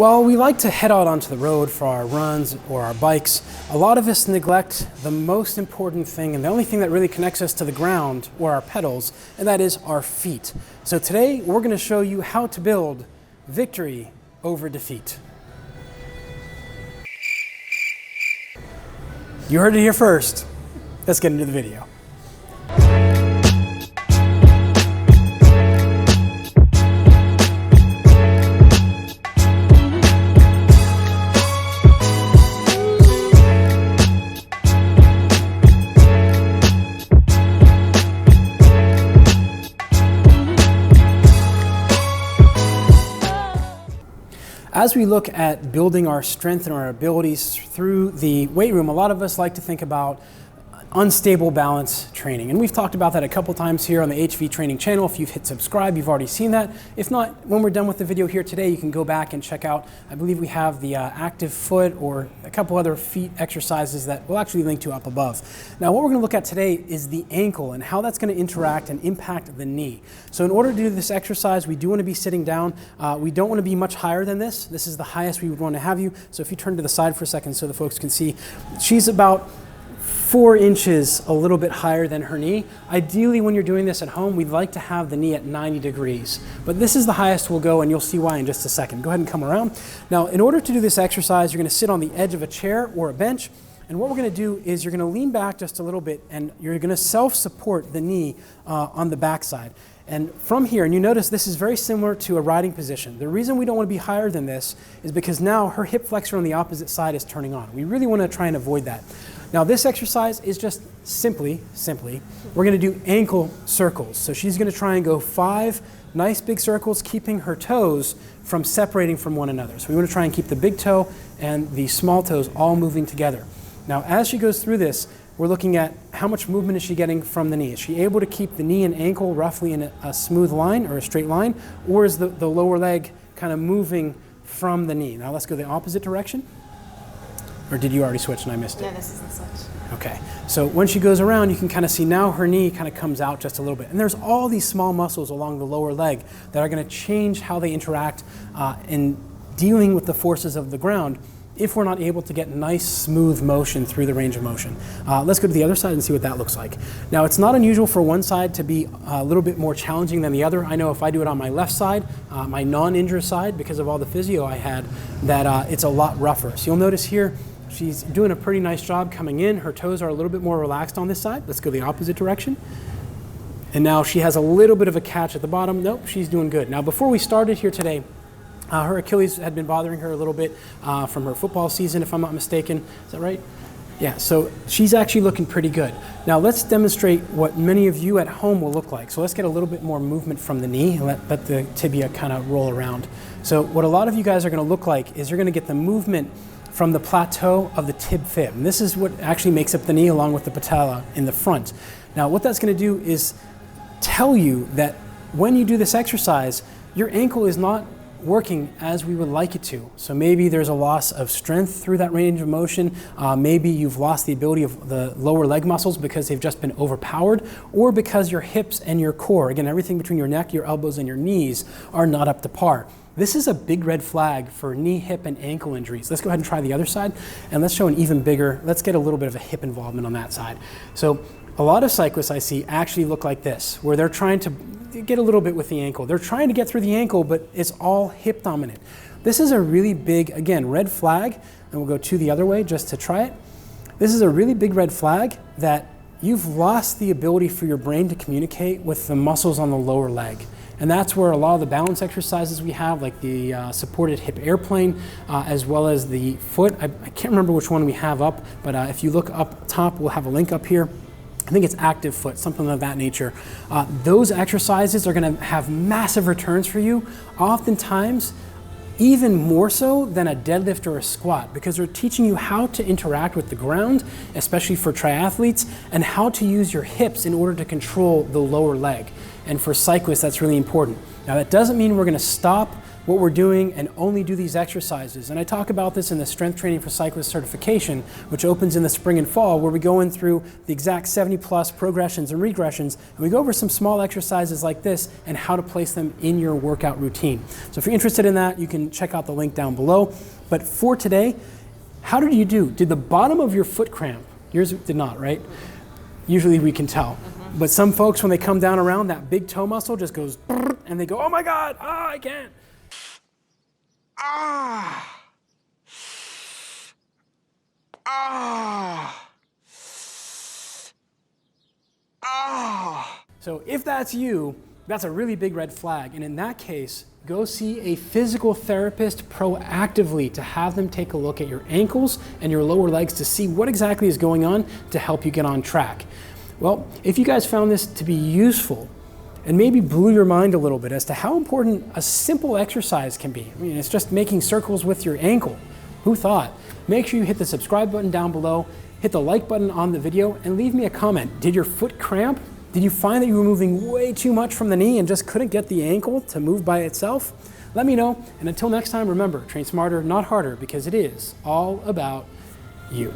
While we like to head out onto the road for our runs or our bikes, a lot of us neglect the most important thing and the only thing that really connects us to the ground or our pedals, and that is our feet. So today we're going to show you how to build victory over defeat. You heard it here first. Let's get into the video. As we look at building our strength and our abilities through the weight room, a lot of us like to think about unstable balance training. And we've talked about that a couple times here on the HV Training channel. If you've hit subscribe, you've already seen that. If not, when we're done with the video here today, you can go back and check out, I believe we have the active foot or a couple other feet exercises that we'll actually link to up above. Now, what we're gonna look at today is the ankle and how that's gonna interact and impact the knee. So in order to do this exercise, we do wanna be sitting down. We don't wanna be much higher than this. This is the highest we would wanna have you. So if you turn to the side for a second so the folks can see, she's about 4 inches a little bit higher than her knee. Ideally, when you're doing this at home, we'd like to have the knee at 90 degrees. But this is the highest we'll go, and you'll see why in just a second. Go ahead and come around. Now, in order to do this exercise, you're gonna sit on the edge of a chair or a bench, and what we're gonna do is you're gonna lean back just a little bit, and you're gonna self-support the knee on the backside. And from here, and you notice this is very similar to a riding position. The reason we don't want to be higher than this is because now her hip flexor on the opposite side is turning on. We really want to try and avoid that. Now this exercise is just simply, we're going to do ankle circles. So she's going to try and go 5 nice big circles, keeping her toes from separating from one another. So we want to try and keep the big toe and the small toes all moving together. Now as she goes through this, we're looking at how much movement is she getting from the knee. Is she able to keep the knee and ankle roughly in a smooth line or a straight line, or is the lower leg kind of moving from the knee? Now let's go the opposite direction. Or did you already switch and I missed it? Yeah, this is the switch. Okay, so when she goes around, you can kind of see now her knee kind of comes out just a little bit. And there's all these small muscles along the lower leg that are going to change how they interact in dealing with the forces of the ground if we're not able to get nice, smooth motion through the range of motion. Let's go to the other side and see what that looks like. Now, it's not unusual for one side to be a little bit more challenging than the other. I know if I do it on my left side, my non-injured side, because of all the physio I had, that it's a lot rougher. So you'll notice here, she's doing a pretty nice job coming in. Her toes are a little bit more relaxed on this side. Let's go the opposite direction. And now she has a little bit of a catch at the bottom. Nope, she's doing good. Now, before we started here today, her Achilles had been bothering her a little bit from her football season, if I'm not mistaken. Is that right? Yeah, so she's actually looking pretty good. Now let's demonstrate what many of you at home will look like. So let's get a little bit more movement from the knee and let the tibia kind of roll around. So what a lot of you guys are gonna look like is you're gonna get the movement from the plateau of the tib fib. And this is what actually makes up the knee along with the patella in the front. Now what that's gonna do is tell you that when you do this exercise, your ankle is not working as we would like it to. So maybe there's a loss of strength through that range of motion. Maybe you've lost the ability of the lower leg muscles because they've just been overpowered, or because your hips and your core, again, everything between your neck, your elbows, and your knees are not up to par. This is a big red flag for knee, hip, and ankle injuries. Let's go ahead and try the other side, and let's show an even bigger, let's get a little bit of a hip involvement on that side. So a lot of cyclists I see actually look like this, where they're trying to get a little bit with the ankle. They're trying to get through the ankle, but it's all hip dominant. This is a really big, again, red flag, and we'll go the other way just to try it. This is a really big red flag that you've lost the ability for your brain to communicate with the muscles on the lower leg. And that's where a lot of the balance exercises we have, like the supported hip airplane, as well as the foot. I can't remember which one we have up, but if you look up top, we'll have a link up here. I think it's active foot, something of that nature. Those exercises are gonna have massive returns for you, oftentimes even more so than a deadlift or a squat, because they're teaching you how to interact with the ground, especially for triathletes, and how to use your hips in order to control the lower leg. And for cyclists, that's really important. Now that doesn't mean we're gonna stop what we're doing and only do these exercises. And I talk about this in the Strength Training for Cyclists certification, which opens in the spring and fall, where we go in through the exact 70+ progressions and regressions, and we go over some small exercises like this and how to place them in your workout routine. So if you're interested in that, you can check out the link down below. But for today, how did you do? Did the bottom of your foot cramp? Yours did not, right? Usually we can tell. But some folks, when they come down around, that big toe muscle just goes, and they go, oh my God, I can't. So if that's you, that's a really big red flag. And in that case, go see a physical therapist proactively to have them take a look at your ankles and your lower legs to see what exactly is going on to help you get on track. Well, if you guys found this to be useful and maybe blew your mind a little bit as to how important a simple exercise can be. I mean, it's just making circles with your ankle. Who thought? Make sure you hit the subscribe button down below, hit the like button on the video, and leave me a comment. Did your foot cramp? Did you find that you were moving way too much from the knee and just couldn't get the ankle to move by itself? Let me know, and until next time, remember, train smarter, not harder, because it is all about you.